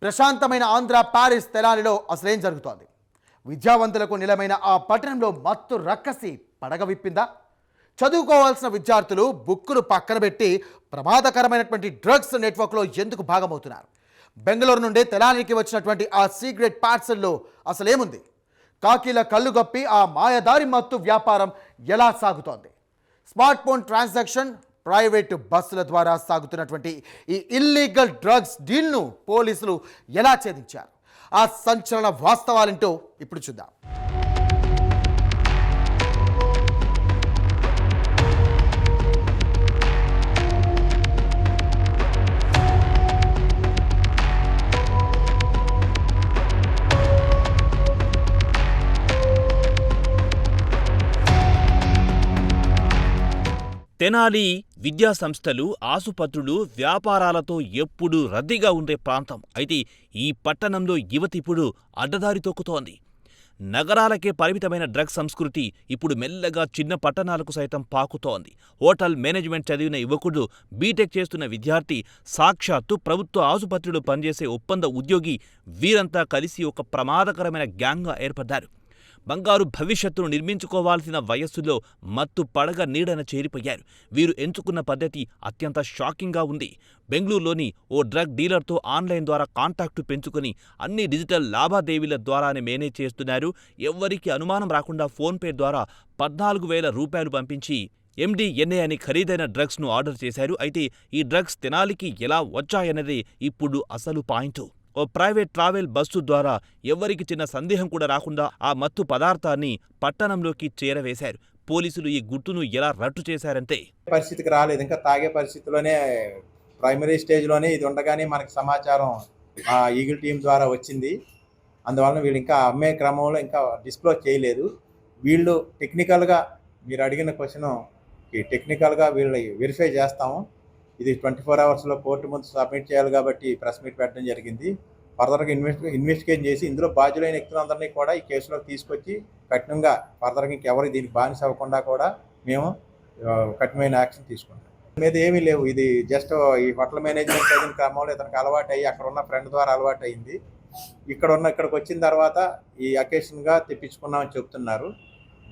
ప్రశాంతమైన ఆంధ్ర ప్యారిస్ తెనాలిలో అసలేం జరుగుతోంది? విద్యావంతులకు నిలమైన ఆ పట్టణంలో మత్తు రక్కసి పడగ విప్పిందా? చదువుకోవాల్సిన విద్యార్థులు బుక్కులు పక్కన పెట్టి ప్రమాదకరమైనటువంటి డ్రగ్స్ నెట్వర్క్లో ఎందుకు భాగమవుతున్నారు? బెంగళూరు నుండి తెనాలికి వచ్చినటువంటి ఆ సీక్రెట్ పార్సల్లో అసలేముంది? కాకీల కళ్ళు గప్పి ఆ మాయదారి మత్తు వ్యాపారం ఎలా సాగుతోంది? స్మార్ట్ ఫోన్ ట్రాన్సాక్షన్, ప్రైవేటు బస్సుల ద్వారా సాగుతున్నటువంటి ఈ ఇల్లీగల్ డ్రగ్స్ డీల్ను పోలీసులు ఎలా ఛేదించారు? ఆ సంచలన వాస్తవాలేంటో ఇప్పుడు చూద్దాం. తెనాలి విద్యా సంస్థలు, ఆసుపత్రులు, వ్యాపారాలతో ఎప్పుడూ రద్దీగా ఉండే ప్రాంతం. అయితే ఈ పట్టణంలో యువతి ఇప్పుడు అడ్డదారి తొక్కుతోంది. నగరాలకే పరిమితమైన డ్రగ్స్ సంస్కృతి ఇప్పుడు మెల్లగా చిన్న పట్టణాలకు సైతం పాకుతోంది. హోటల్ మేనేజ్మెంట్ చదివిన యువకుడు, బీటెక్ చేస్తున్న విద్యార్థి, సాక్షాత్తు ప్రభుత్వ ఆసుపత్రిలో పనిచేసే ఒప్పంద ఉద్యోగి, వీరంతా కలిసి ఒక ప్రమాదకరమైన గ్యాంగ్గా ఏర్పడ్డారు. బంగారు భవిష్యత్తును నిర్మించుకోవాల్సిన వయస్సులో మత్తు పడగ నీడన చేరిపోయారు. వీరు ఎంచుకున్న పద్ధతి అత్యంత షాకింగ్గా ఉంది. బెంగళూరులోని ఓ డ్రగ్ డీలర్తో ఆన్లైన్ ద్వారా కాంటాక్టు పెంచుకుని అన్ని డిజిటల్ లావాదేవీల ద్వారానే మేనేజ్ చేస్తున్నారు. ఎవ్వరికీ అనుమానం రాకుండా ఫోన్పే ద్వారా 14,000 రూపాయలు పంపించి MDNA అని ఖరీదైన డ్రగ్స్ను ఆర్డర్ చేశారు. అయితే ఈ డ్రగ్స్ తెనాలికి ఎలా వచ్చాయన్నదే ఇప్పుడు అసలు పాయింట్. ఓ ప్రైవేట్ ట్రావెల్ బస్సు ద్వారా ఎవ్వరికి చిన్న సందేహం కూడా రాకుండా ఆ మత్తు పదార్థాన్ని పట్టణంలోకి చేరవేశారు. పోలీసులు ఈ గుట్టును ఎలా రట్టు చేశారంటే, పరిస్థితికి రాలేదు, ఇంకా తాగే పరిస్థితిలోనే ప్రైమరీ స్టేజ్లోనే ఇది ఉండగానే మనకి సమాచారం ఈగిల్ టీం ద్వారా వచ్చింది. అందువలన వీళ్ళు ఇంకా అమ్మే క్రమంలో ఇంకా డిస్క్లోజ్ చేయలేదు. వీళ్ళు టెక్నికల్గా మీరు అడిగిన క్వశ్చన్కి టెక్నికల్గా వీళ్ళు వెరిఫై చేస్తాము. ఇది 24 అవర్స్లో కోర్టు ముందు సబ్మిట్ చేయాలి కాబట్టి ప్రెస్ మీట్ పెట్టడం జరిగింది. ఫర్దర్గా ఇన్వెస్టిగేషన్ చేసి ఇందులో బాధ్యులైన వ్యక్తులందరినీ కూడా ఈ కేసులోకి తీసుకొచ్చి కఠినంగా ఫర్దర్గా ఇంకెవరు దీనికి బానిస అవ్వకుండా కూడా మేము కఠినమైన యాక్షన్ తీసుకుంటాం. మీద ఏమీ లేవు. ఇది జస్ట్ ఈ హోటల్ మేనేజ్మెంట్ చదివిన క్రమంలో ఇతనికి అలవాటు అయ్యి అక్కడ ఉన్న ఫ్రెండ్ ద్వారా అలవాటు అయింది. ఇక్కడికి వచ్చిన తర్వాత ఈ అకేషన్గా తెప్పించుకున్నామని చెప్తున్నారు.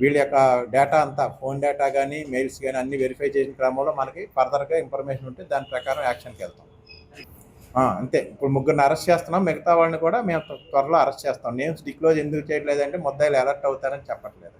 వీళ్ళ యొక్క డేటా అంతా, ఫోన్ డేటా కానీ మెయిల్స్ కానీ అన్ని వెరిఫై చేసిన క్రమంలో మనకి ఫర్దర్గా ఇన్ఫర్మేషన్ ఉంటే దాని ప్రకారం యాక్షన్కి వెళ్తాం. అంతే. ఇప్పుడు 3 అరెస్ట్ చేస్తున్నాం. మిగతా వాళ్ళని కూడా మేము త్వరలో అరెస్ట్ చేస్తాం. నేమ్స్ డిక్లోజ్ ఎందుకు చేయట్లేదంటే ముద్దాయిలు అలర్ట్ అవుతారని చెప్పట్లేదు.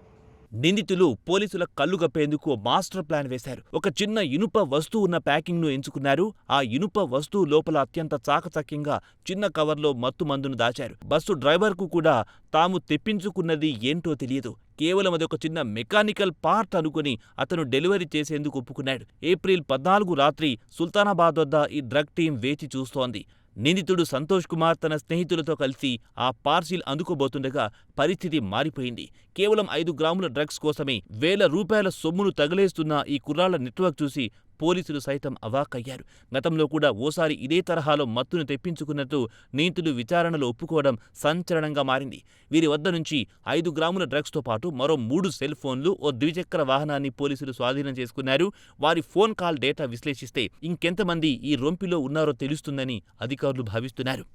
నిందితులు పోలీసుల కళ్ళు గప్పేందుకు మాస్టర్ ప్లాన్ వేశారు. ఒక చిన్న ఇనుప వస్తువు ఉన్న ప్యాకింగ్ను ఎంచుకున్నారు. ఆ ఇనుప వస్తువు లోపల అత్యంత చాకచక్యంగా చిన్న కవర్లో మత్తు మందును దాచారు. బస్సు డ్రైవర్కు కూడా తాము తెప్పించుకున్నది ఏంటో తెలియదు. కేవలం అదొక చిన్న మెకానికల్ పార్ట్ అనుకుని అతను డెలివరీ చేసేందుకు ఒప్పుకున్నాడు. ఏప్రిల్ 14 రాత్రి సుల్తానాబాద్ వద్ద ఈ డ్రగ్ టీం వేచి చూస్తోంది. నిందితుడు సంతోష్ కుమార్ తన స్నేహితులతో కలిసి ఆ పార్సిల్ అందుకోబోతుండగా పరిస్థితి మారిపోయింది. కేవలం 5 గ్రాముల డ్రగ్స్ కోసమే వేల రూపాయల సొమ్మును తగలేస్తున్న ఈ కుర్రాళ్ల నెట్వర్క్ చూసి పోలీసులు సైతం అవాక్కయ్యారు. గతంలో కూడా ఓసారి ఇదే తరహాలో మత్తును తెప్పించుకున్నట్టు నిందితులు విచారణలో ఒప్పుకోవడం సంచలనంగా మారింది. వీరి వద్ద నుంచి 5 గ్రాముల డ్రగ్స్తో పాటు మరో 3 సెల్ ఫోన్లు, ఓ ద్విచక్ర వాహనాన్ని పోలీసులు స్వాధీనం చేసుకున్నారు. వారి ఫోన్ కాల్ డేటా విశ్లేషిస్తే ఇంకెంతమంది ఈ రొంపిలో ఉన్నారో తెలుస్తుందని అధికారులు భావిస్తున్నారు.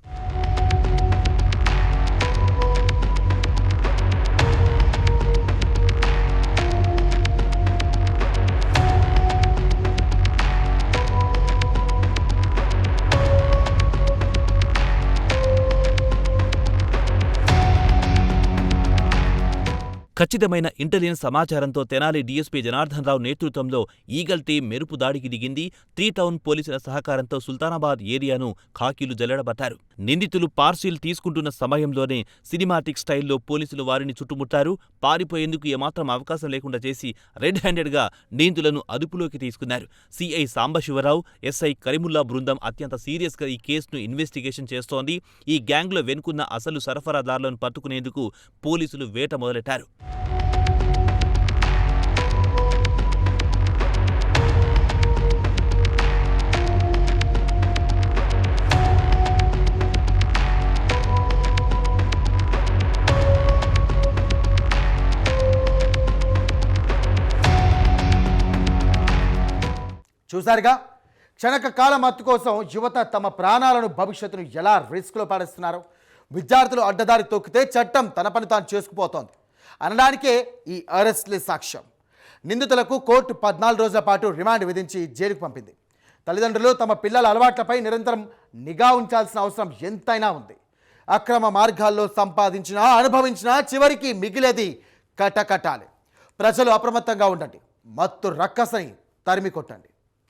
ఖచ్చితమైన ఇంటెలిజెన్స్ సమాచారంతో తెనాలి డీఎస్పీ జనార్దన్ రావు నేతృత్వంలో ఈగల్ టీం మెరుపు దాడికి దిగింది. 3 టౌన్ పోలీసుల సహకారంతో సుల్తానాబాద్ ఏరియాను ఖాకీలు జల్లెడబట్టారు. నిందితులు పార్సిల్ తీసుకుంటున్న సమయంలోనే సినిమాటిక్ స్టైల్లో పోలీసులు వారిని చుట్టుముట్టారు. పారిపోయేందుకు ఏమాత్రం అవకాశం లేకుండా చేసి రెడ్ హ్యాండెడ్గా నిందితులను అదుపులోకి తీసుకున్నారు. సిఐ సాంబశివరావు, ఎస్ఐ కరీముల్లా బృందం అత్యంత సీరియస్గా ఈ కేసును ఇన్వెస్టిగేషన్ చేస్తోంది. ఈ గ్యాంగ్లో వెనుకున్న అసలు సరఫరాదారులను పట్టుకునేందుకు పోలీసులు వేట మొదలెట్టారు. చూసారుగా, క్షణక కాల మత్తు కోసం యువత తమ ప్రాణాలను భవిష్యత్తును ఎలా రిస్క్లో పడేస్తున్నారు. విద్యార్థులు అడ్డదారి తొక్కితే చట్టం తన పని తాను చేసుకుపోతోంది అనడానికే ఈ అరెస్ట్లే సాక్ష్యం. నిందితులకు కోర్టు 14 రోజుల పాటు రిమాండ్ విధించి జైలుకు పంపింది. తల్లిదండ్రులు తమ పిల్లల అలవాట్లపై నిరంతరం నిఘా ఉంచాల్సిన అవసరం ఎంతైనా ఉంది. అక్రమ మార్గాల్లో సంపాదించినా అనుభవించినా చివరికి మిగిలేది కటకటాలే. ప్రజలు అప్రమత్తంగా ఉండండి. మత్తు రక్కసని తరిమి కొట్టండి.